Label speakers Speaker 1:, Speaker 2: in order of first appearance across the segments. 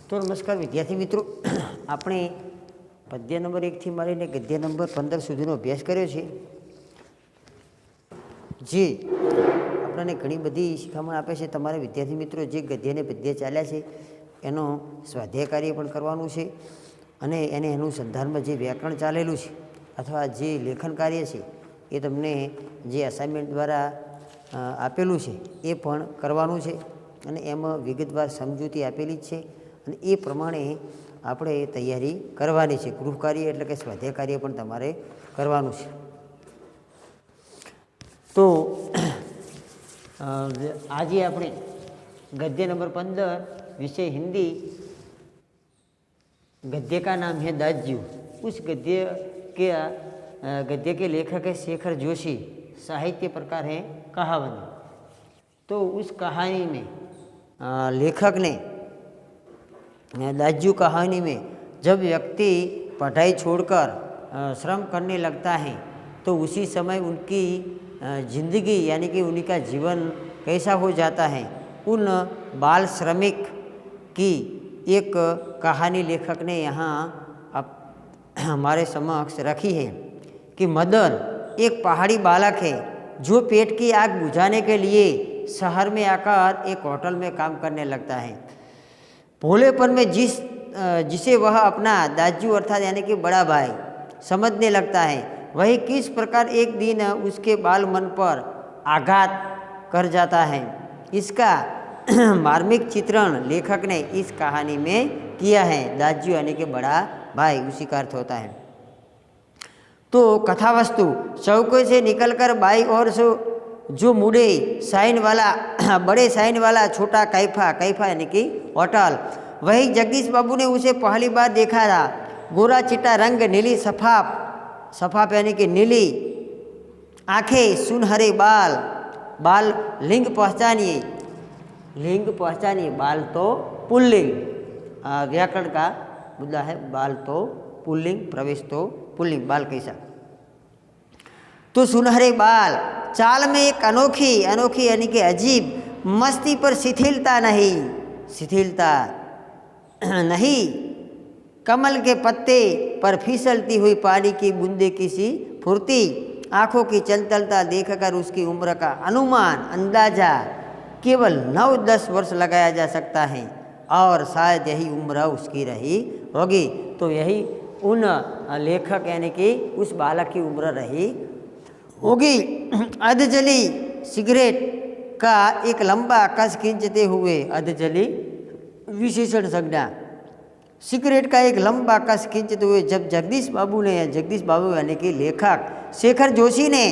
Speaker 1: तो नमस्कार विद्यार्थी मित्रों, આપણે પદ્ય નંબર 1 થી મળીને ગદ્ય નંબર 15 સુધીનો અભ્યાસ કર્યો છે, જે આપણને ઘણી બધી શિખામણ આપે છે. તમારે વિદ્યાર્થી મિત્રો જે ગદ્ય અને પદ્ય ચાલ્યા છે એનો સ્વાધ્યાય કાર્ય પણ કરવાનું છે, અને એને અનુસંધાનમાં જે વ્યાકરણ ચાલેલું છે અથવા જે લેખન કાર્ય છે એ તમને જે અસાઇનમેન્ટ દ્વારા આપેલું છે એ પણ કરવાનું છે, અને એમાં વિગતવાર સમજૂતી આપેલી જ છે, અને એ પ્રમાણે આપણે તૈયારી કરવાની છે. ગૃહ કાર્ય એટલે કે સ્વાધ્યાય કાર્ય પણ તમારે કરવાનું છે. તો આજે આપણે गद्य नंबर 15 विषय हिंदी, गद्य का नाम है दाज्यू. उस गद्य के लेखक है शेखर जोशी. साहित्य प्रकार है कहावनी. तो उस कहानी में लेखक ने दाज्यू कहानी में जब व्यक्ति पढ़ाई छोड़कर श्रम करने लगता है तो उसी समय उनकी जिंदगी यानी कि उनका जीवन कैसा हो जाता है, उन बाल श्रमिक की एक कहानी लेखक ने यहाँ हमारे समक्ष रखी है कि मदन एक पहाड़ी बालक है जो पेट की आग बुझाने के लिए शहर में आकर एक होटल में काम करने लगता है. भोलेपन में जिसे वह अपना दाजू अर्थात यानी कि बड़ा भाई समझने लगता है, वही किस प्रकार एक दिन उसके बाल मन पर आघात कर जाता है, इसका मार्मिक चित्रण लेखक ने इस कहानी में किया है. दाजू यानी कि बड़ा भाई, उसी का अर्थ होता है. तो कथा वस्तु चौके से निकलकर बाई और जो मुड़े साइन वाला बड़े साइन वाला छोटा कैफा यानी कि होटल, वही जगदीश बाबू ने उसे पहली बार देखा था. गोरा चिट्टा रंग, नीली सफाप यानी कि नीली आंखें, सुनहरे बाल लिंग पहचानिए. बाल तो पुल्लिंग, व्याकरण का मुद्दा है. बाल तो पुल्लिंग, प्रवेश तो पुल्लिंग. बाल कैसा? तो सुनहरे बाल, चाल में एक अनोखी यानी कि अजीब मस्ती, पर शिथिलता नहीं. कमल के पत्ते पर फिसलती हुई पानी की बूंदे की सी फुर्ती. आँखों की चंचलता देखकर उसकी उम्र का अंदाजा केवल 9-10 वर्ष लगाया जा सकता है, और शायद यही उम्र उसकी रही होगी. तो यही उन लेखक यानी कि उस बालक की उम्र रही होगी. अधजली सिगरेट का एक लंबा कस खींचते हुए, अधजली विशेषण संज्ञा, सिगरेट का एक लंबा कस खींचते हुए जब जगदीश बाबू यानी कि लेखक शेखर जोशी ने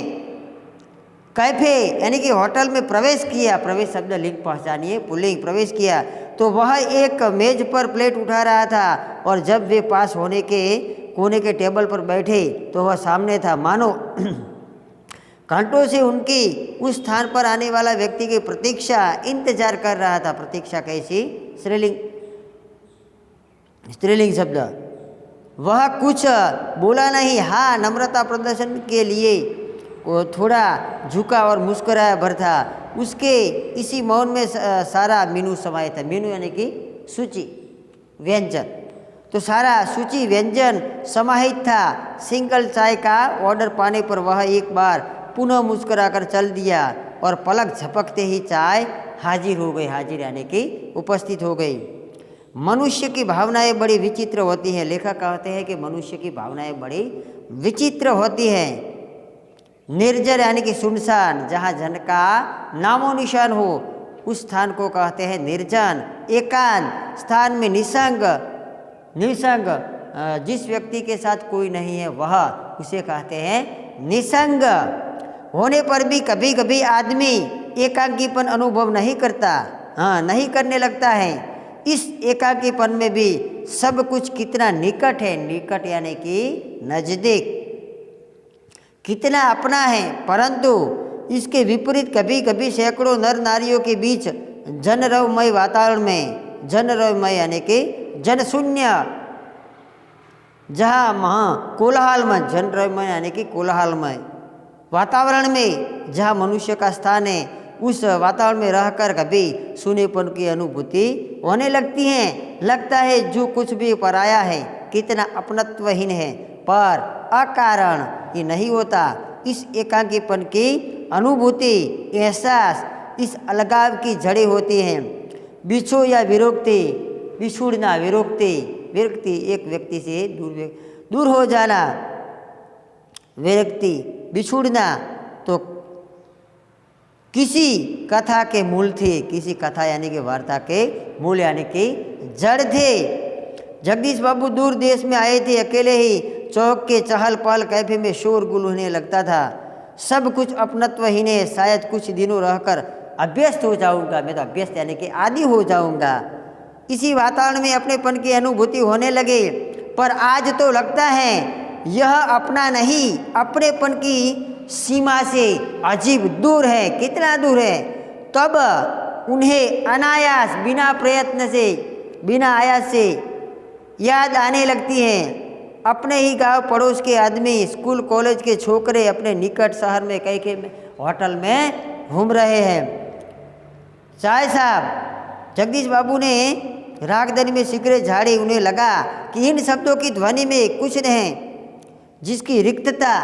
Speaker 1: कैफे यानी कि होटल में प्रवेश किया, प्रवेश शब्द लिंग पहचानिए, पुल्लिंग, प्रवेश किया, तो वह एक मेज पर प्लेट उठा रहा था, और जब वे पास होने के कोने के टेबल पर बैठे तो वह सामने था. मानो घंटों से उनकी उस स्थान पर आने वाला व्यक्ति की प्रतीक्षा इंतजार कर रहा था. प्रतीक्षा कैसी? स्त्रीलिंग शब्द. वह कुछ बोला नहीं. हाँ, नम्रता प्रदर्शन के लिए वो थोड़ा झुका और मुस्कुराया भर था. उसके इसी मौन में सारा मेनू समाया था. मेनू यानी कि सूची, व्यंजन. तो सारा सूची व्यंजन समाहित था. सिंगल चाय का ऑर्डर पाने पर वह एक बार पुनः मुस्कुराकर चल दिया, और पलक झपकते ही चाय हाजिर हो गई. हाजिर यानी कि उपस्थित हो गई. मनुष्य की भावनाएं बड़ी विचित्र होती हैं. लेखक कहते हैं कि मनुष्य की भावनाएं बड़ी विचित्र होती हैं. निर्जर यानी कि सुनसान, जहाँ जन का नामो निशान हो उस स्थान को कहते हैं निर्जन. एकांत स्थान में निसंग, जिस व्यक्ति के साथ कोई नहीं है वह, उसे कहते हैं निसंग. होने पर भी कभी कभी आदमी एकांकीपन अनुभव नहीं करने लगता है. इस एकाकीपन में भी सब कुछ कितना निकट है. निकट यानी कि नजदीक, कितना अपना है. परंतु इसके विपरीत कभी कभी सैकड़ों नर नारियों के बीच जनरवमय वातावरण में, जनरवमय यानी कि जनशून्य, जहाँ कोलाहलमय, जनरवमय यानी कि कोलाहलमय वातावरण में जहाँ मनुष्य का स्थान है, उस वातावरण में रहकर कभी सूनेपन की अनुभूति होने लगती हैं. लगता है जो कुछ भी पराया है, कितना अपनत्वहीन है, पर अकारण ये नहीं होता। इस एकाकीपन की अनुभूति, एहसास, इस अलगाव की जड़ें होती हैं। बिछो या विरोक्ति, बिछुड़ना, विरोक्ति, विरक्ति एक व्यक्ति से दूर हो जाना, विरक्ति, बिछुड़ना तो किसी कथा के मूल थे, किसी कथा यानी कि वार्ता के मूल यानी कि जड़ थे। जगदीश बाबू दूर देश में आए थे, अकेले ही चौक के चहल पहल कैफे में शोरगुल होने लगता था। सब कुछ अपनत्वहीन है, शायद कुछ दिनों रहकर अभ्यस्त हो जाऊंगा, मैं तो अभ्यस्त यानी कि आदी हो जाऊंगा। इसी वातावरण में अपनेपन की अनुभूति होने लगे, पर आज तो लगता है यह अपना नहीं, अपनेपन की सीमा से अजीब दूर है। कितना दूर है? तब उन्हें अनायास, बिना प्रयत्न से, बिना आयास से याद आने लगती है अपने ही गांव पड़ोस के आदमी, स्कूल कॉलेज के छोकरे अपने निकट शहर में कई के होटल में घूम रहे हैं। चाय साहब, जगदीश बाबू ने रागदनी में सिगरेट झाड़ी। उन्हें लगा कि इन शब्दों की ध्वनि में कुछ नहीं, जिसकी रिक्तता,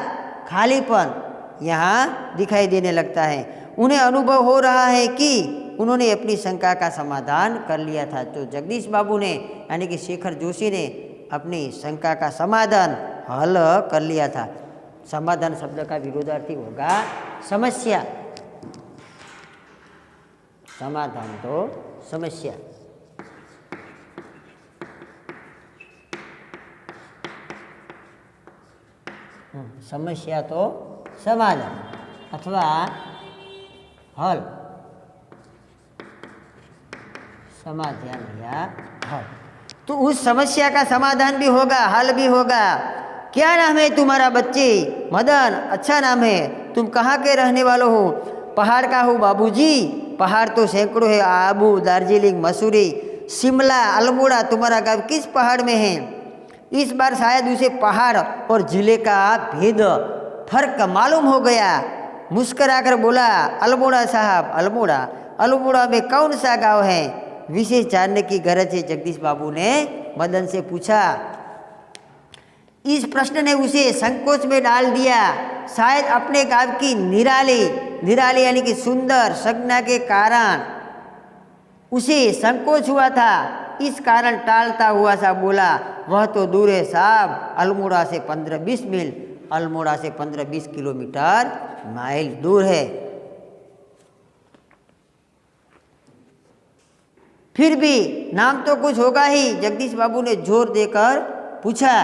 Speaker 1: खालीपन यहाँ दिखाई देने लगता है। उन्हें अनुभव हो रहा है कि उन्होंने अपनी शंका का समाधान कर लिया था। तो जगदीश बाबू ने यानी कि शेखर जोशी ने अपनी शंका का समाधान हल कर लिया था। समाधान शब्द का विरोधार्थी होगा समस्या। समाधान तो समस्या, समस्या तो समाधान अथवा हल, समाधान या हल। तो उस समस्या का समाधान भी होगा, हल भी होगा। क्या नाम है तुम्हारा बच्चे? मदन। अच्छा नाम है। तुम कहाँ के रहने वाले हो? पहाड़ का हो बाबूजी। पहाड़ तो सैकड़ों है, आबू, दार्जिलिंग, मसूरी, शिमला, अल्मोड़ा। तुम्हारा गाँव किस पहाड़ में है? इस बार शायद उसे पहाड़ और जिले का भेद फर्क मालूम हो गया। मुस्कराकर बोला, अल्मोड़ा साहब, अल्मोड़ा। अल्मोड़ा में कौन सा गांव है? विशेष जानने की गरज है, जगदीश बाबू ने मदन से पूछा। इस प्रश्न ने उसे संकोच में डाल दिया। शायद अपने गांव की निराली, निराली यानी कि सुंदर संज्ञा के कारण उसे संकोच हुआ था। इस कारण टालता हुआ सा बोला, वह तो दूर है साहब, अल्मोड़ा से 15-20 मील, अल्मोड़ा से 15-20 किलोमीटर माइल दूर है। फिर भी नाम तो कुछ होगा ही, जगदीश बाबू ने जोर देकर पूछा।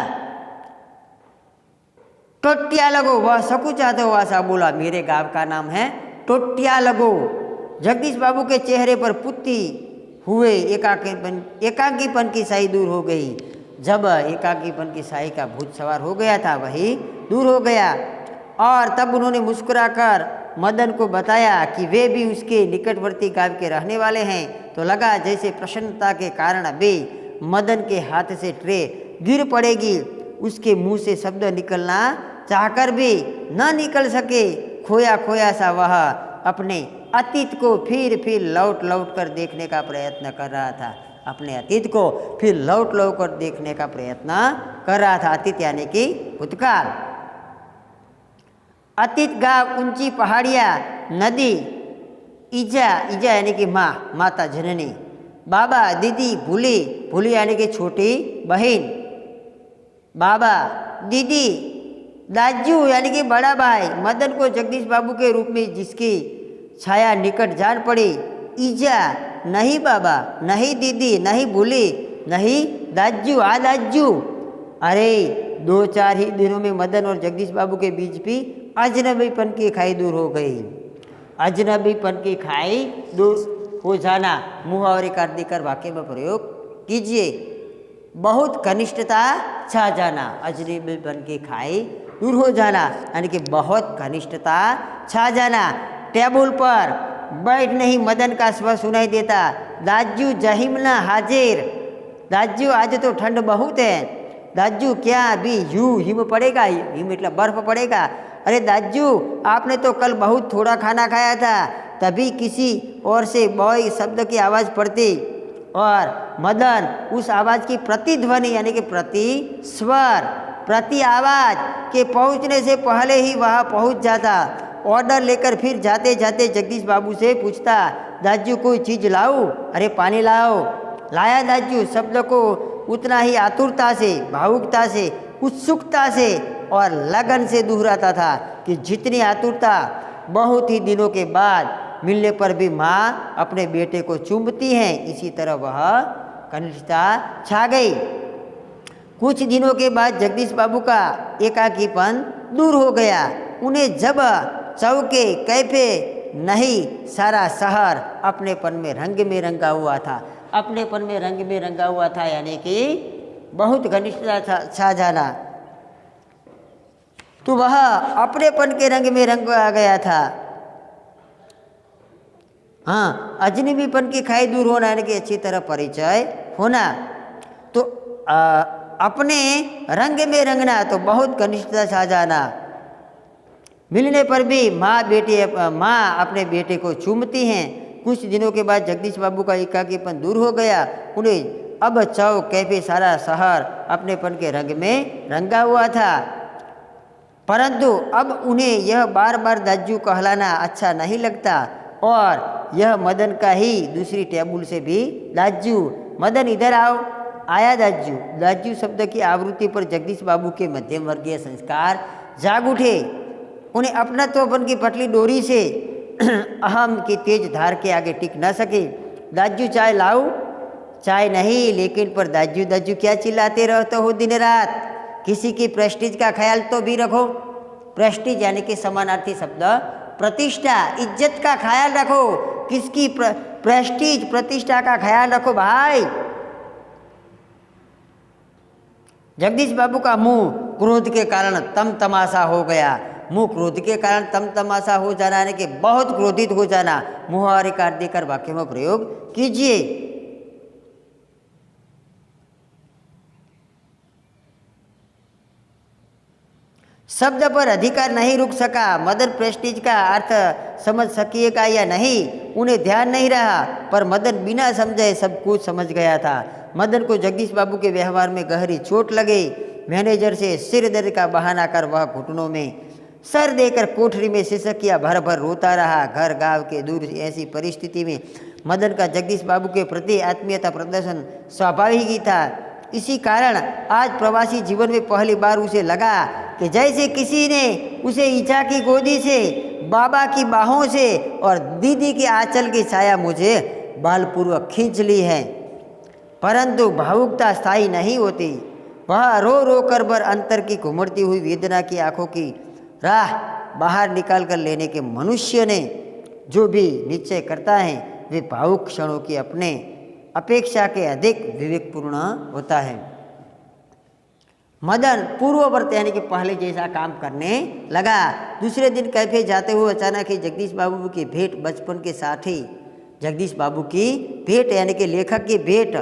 Speaker 1: टोटिया लगो, वह सकुचाता हुआ सा बोला, मेरे गांव का नाम है टोटिया लगो। जगदीश बाबू के चेहरे पर पुत्ती हुए एकाकीपन की स्याही दूर हो गई। जब एकाकीपन की स्याही का भूत सवार हो गया था, वही दूर हो गया। और तब उन्होंने मुस्कुराकर मदन को बताया कि वे भी उसके निकटवर्ती गांव के रहने वाले हैं। तो लगा जैसे प्रसन्नता के कारण वे मदन के हाथ से ट्रे गिर पड़ेगी। उसके मुंह से शब्द निकलना चाहकर भी न निकल सके। खोया खोया सा वह अपने अतीत को फिर लौट कर देखने का प्रयत्न कर रहा था। अपने अतीत को फिर लौट कर देखने का प्रयत्न कर रहा था। अतीत यानी कि भूतकाल। अतीत गांव, ऊंची पहाड़ियाँ, नदी, ईजा, ईजा यानी कि माँ, माता जननी, बाबा, दीदी, भूली, भूली यानी कि छोटी बहन, बाबा, दीदी, दाजू यानी कि बड़ा भाई। मदन को जगदीश बाबू के रूप में जिसकी छाया निकट जान पड़ी। ईजा, नहीं बाबा, नहीं दीदी, नहीं भूली, नहीं दाजू, आ दाजू। अरे 2-4 ही दिनों में मदन और जगदीश बाबू के बीच भी अजनबीपन की खाई दूर हो गई। अजनबीपन की खाई दूर हो जाना मुहावरे का देकर वाक्य में प्रयोग कीजिए। बहुत घनिष्ठता छा जाना, अजनबीपन की खाई दूर हो जाना यानी कि बहुत घनिष्ठता छा जाना। टेबल पर बैठ नहीं मदन का स्वर सुनाई देता। दाजू जहिमना हाजिर। दाजू आज तो ठंड बहुत है। दाजू क्या अभी हिम पड़ेगा? हिम मतलब बर्फ पड़ेगा। अरे दाजू आपने तो कल बहुत थोड़ा खाना खाया था, तभी किसी और से बॉय शब्द की आवाज़ पड़ती। और मदन उस आवाज़ की प्रतिध्वनि यानी कि प्रति स्वर, प्रति आवाज़ के पहुंचने से पहले ही वहाँ पहुंच जाता। ऑर्डर लेकर फिर जाते जाते जगदीश बाबू से पूछता, दाजू कोई चीज़ लाऊं? अरे पानी लाओ। लाया दाजू शब्द को उतना ही आतुरता से, भावुकता से, उत्सुकता से और लगन से दोहराता था कि जितनी आतुरता बहुत ही दिनों के बाद मिलने पर भी माँ अपने बेटे को चूमती हैं, इसी तरह वह घनिष्ठता छा गई। कुछ दिनों के बाद जगदीश बाबू का एकाकीपन दूर हो गया। उन्हें जब चौके कैफे नहीं, सारा शहर अपनेपन में रंग में रंगा हुआ था। अपनेपन में रंग में रंगा हुआ था यानी कि बहुत घनिष्ठता छा जाना, तो वह अपनेपन के रंग में रंग आ गया था। हाँ, अजनबीपन की खाई दूर होना यानी कि अच्छी तरह परिचय होना, तो अपने रंग में रंगना, तो बहुत घनिष्ठता छा जाना। मिलने पर भी माँ अपने बेटे को चूमती हैं। कुछ दिनों के बाद जगदीश बाबू का एकाकीपन दूर हो गया। उन्हें अब चौक कैफे सारा शहर अपनेपन के रंग में रंगा हुआ था, परंतु अब उन्हें यह बार बार दाजू कहलाना अच्छा नहीं लगता और यह मदन का ही दूसरी टेबल से भी दाजू, मदन इधर आओ। आया दाजू। दाजू शब्द की आवृत्ति पर जगदीश बाबू के मध्यम वर्गीय संस्कार जाग उठे। उन्हें अपना तो अपन की पतली डोरी से अहम की तेज धार के आगे टिक न सके। दाजू चाय लाओ? चाय नहीं, लेकिन पर दाजू दाजू क्या चिल्लाते रहते हो दिन रात? किसी की प्रेस्टीज का ख्याल तो भी रखो। प्रेस्टीज यानी कि समानार्थी शब्द प्रतिष्ठा, इज्जत का ख्याल रखो। किसकी प्रेस्टीज, प्रतिष्ठा का ख्याल रखो भाई। जगदीश बाबू का मुंह क्रोध के कारण तमतमाशा हो गया। मुंह क्रोध के कारण तमतमाशा हो जाना यानी कि बहुत क्रोधित हो जाना। मुहावरे का अर्थ देकर वाक्य में प्रयोग कीजिए। शब्द पर अधिकार नहीं रुक सका। मदन प्रेस्टीज का अर्थ समझ सकिएगा या नहीं उन्हें ध्यान नहीं रहा, पर मदन बिना समझे सब कुछ समझ गया था। मदन को जगदीश बाबू के व्यवहार में गहरी चोट लगी। मैनेजर से सिर दर्द का बहाना कर वह घुटनों में सर देकर कोठरी में सिसकिया भर भर रोता रहा। घर गांव के दूर ऐसी परिस्थिति में मदन का जगदीश बाबू के प्रति आत्मीयता प्रदर्शन स्वाभाविक ही था। इसी कारण आज प्रवासी जीवन में पहली बार उसे लगा कि जैसे किसी ने उसे ईचा की गोदी से, बाबा की बाहों से और दीदी के आंचल की छाया मुझे बलपूर्वक खींच ली है। परंतु भावुकता स्थायी नहीं होती। वह रो रो कर भर अंतर की घुमड़ती हुई वेदना की आंखों की राह बाहर निकाल कर लेने के मनुष्य ने जो भी निश्चय करता है वे भावुक क्षणों की अपने अपेक्षा के अधिक विवेकपूर्ण होता है। मदन पूर्ववर्त यानी कि पहले जैसा काम करने लगा। दूसरे दिन कैफे जाते हुए अचानक ही जगदीश बाबू की भेंट बचपन के साथी, जगदीश बाबू की भेंट यानी कि लेखक की भेंट,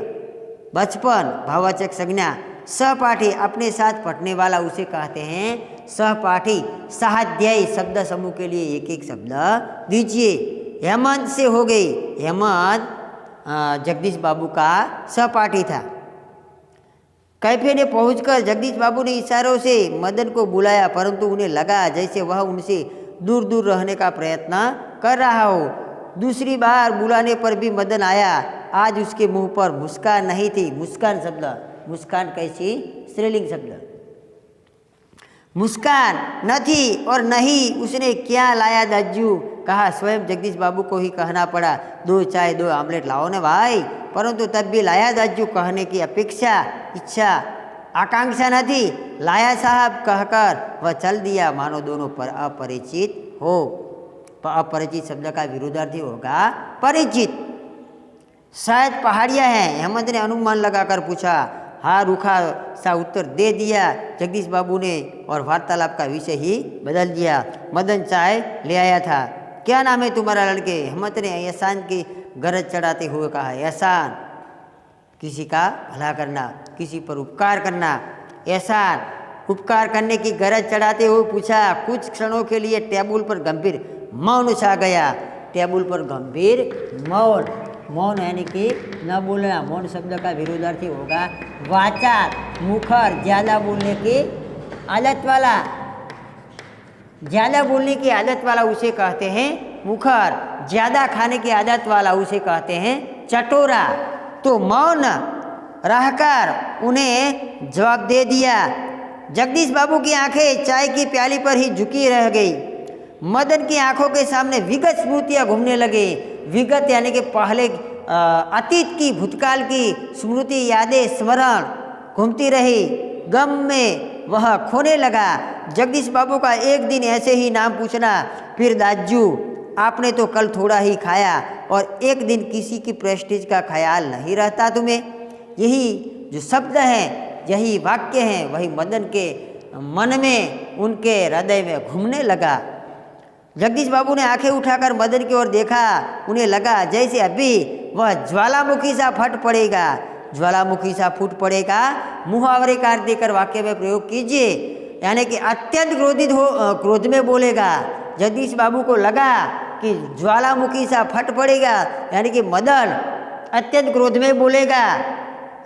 Speaker 1: बचपन भाववाचक संज्ञा, सहपाठी अपने साथ पढ़ने वाला उसे कहते हैं सहपाठी। सहाध्यायी शब्द समूह के लिए एक एक शब्द दीजिए। हेमंत से हो गई। हेमंत जगदीश बाबू का सहपाठी था। कैफे ने पहुंचकर जगदीश बाबू ने इशारों से मदन को बुलाया, परंतु उन्हें लगा जैसे वह उनसे दूर दूर रहने का प्रयत्न कर रहा हो। दूसरी बार बुलाने पर भी मदन आया। आज उसके मुंह पर मुस्कान नहीं थी। मुस्कान शब्द, मुस्कान कैसी स्त्रीलिंग शब्द, मुस्कान न थी और नहीं उसने क्या लाया दाजू कहा। स्वयं जगदीश बाबू को ही कहना पड़ा, 2 चाय 2 आमलेट लाओ ने भाई। परंतु तब भी लाया दाजू कहने की अपेक्षा, इच्छा, आकांक्षा न थी। लाया साहब कहकर वह चल दिया, मानो दोनों पर अपरिचित हो। अपरिचित शब्द का विरोधार्थी होगा परिचित। शायद पहाड़ियाँ हैं, हेमंत ने अनुमान लगाकर पूछा। हाँ, रूखा सा उत्तर दे दिया जगदीश बाबू ने और वार्तालाप का विषय ही बदल दिया। मदन चाय ले आया था। क्या नाम है तुम्हारा लड़के? हेमंत ने एहसान की गरज चढ़ाते हुए कहा। एहसान, किसी का भला करना, किसी पर उपकार करना। एहसान, उपकार करने की गरज चढ़ाते हुए पूछा। कुछ क्षणों के लिए टेबल पर गंभीर मौन छा गया। टेबल पर गंभीर मौन। मौन यानी कि न बोलना। मौन शब्द का विरोधार्थी होगा वाचाल, मुखर, ज़्यादा बोलने की आदत वाला। ज़्यादा बोलने की आदत वाला उसे कहते हैं मुखर, ज़्यादा खाने की आदत वाला उसे कहते हैं चटोरा। तो मौन रहकर उन्हें जवाब दे दिया। जगदीश बाबू की आंखें चाय की प्याली पर ही झुकी रह गई। मदन की आंखों के सामने विगत स्मृतियाँ घूमने लगे। विगत यानी कि पहले अतीत की, भूतकाल की स्मृति, यादें, स्मरण घूमती रही। गम में वह खोने लगा। जगदीश बाबू का एक दिन ऐसे ही नाम पूछना, फिर दाजू आपने तो कल थोड़ा ही खाया, और एक दिन किसी की प्रेस्टीज का ख्याल नहीं रहता तुम्हें। यही जो शब्द हैं, यही वाक्य हैं, वही मदन के मन में, उनके हृदय में घूमने लगा। जगदीश बाबू ने आंखें उठाकर मदन की ओर देखा। उन्हें लगा जैसे अभी वह ज्वालामुखी सा फट पड़ेगा। ज्वालामुखी सा फूट पड़ेगा मुहावरे कार देकर वाक्य में प्रयोग कीजिए, यानी कि अत्यंत क्रोध में बोलेगा। जगदीश बाबू को लगा कि ज्वालामुखी सा फट पड़ेगा, यानी कि मदन अत्यंत क्रोध में बोलेगा।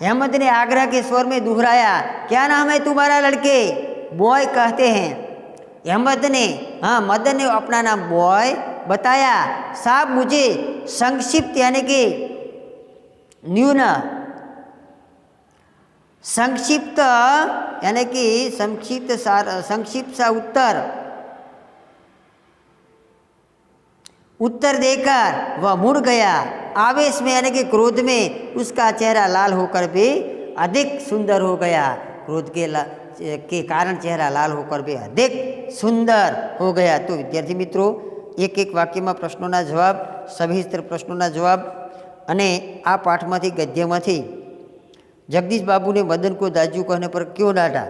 Speaker 1: हेमंत ने आग्रह के स्वर में दोहराया, क्या नाम है तुम्हारा लड़के? बॉय कहते हैं। हेमंत ने, हाँ, मदन ने अपना नाम बॉय बताया। साहब मुझे संक्षिप्त यानी कि न्यून, संक्षिप्त यानी कि संक्षिप्त सा उत्तर देकर वह मुड़ गया। आवेश में यानी कि क्रोध में उसका चेहरा लाल होकर भी अधिक सुंदर हो गया। क्रोध के कारण चेहरा लाल होकर भी अधिक सुंदर हो गया। तो विद्यार्थी मित्रों, एक एक वाक्यમાં પ્રશ્નોના જવાબ, સવિસ્તર પ્રશ્નોના જવાબ અને આ પાઠમાંથી ગદ્યમાંથી जगदीश बाबू ने मदन को दाजू कहने पर क्यों डांटा,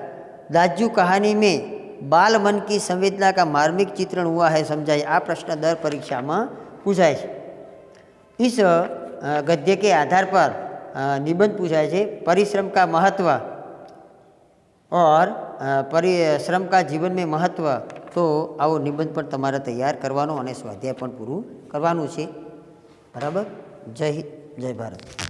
Speaker 1: दाजू कहानी में बाल मन की संवेदना का मार्मिक चित्रण हुआ है, समझाइए। आ प्रश्न दर परीक्षा में पूछाय है। इस गद्य के आधार पर निबंध पूछाय है, परिश्रम का महत्व और परिश्रम का जीवन में महत्व। तो आओ निबंध पर तमारे तैयार करवानो और स्वाध्याय पण पूરું करवानुं छे। बराबर। जय हिंद, जय भारत।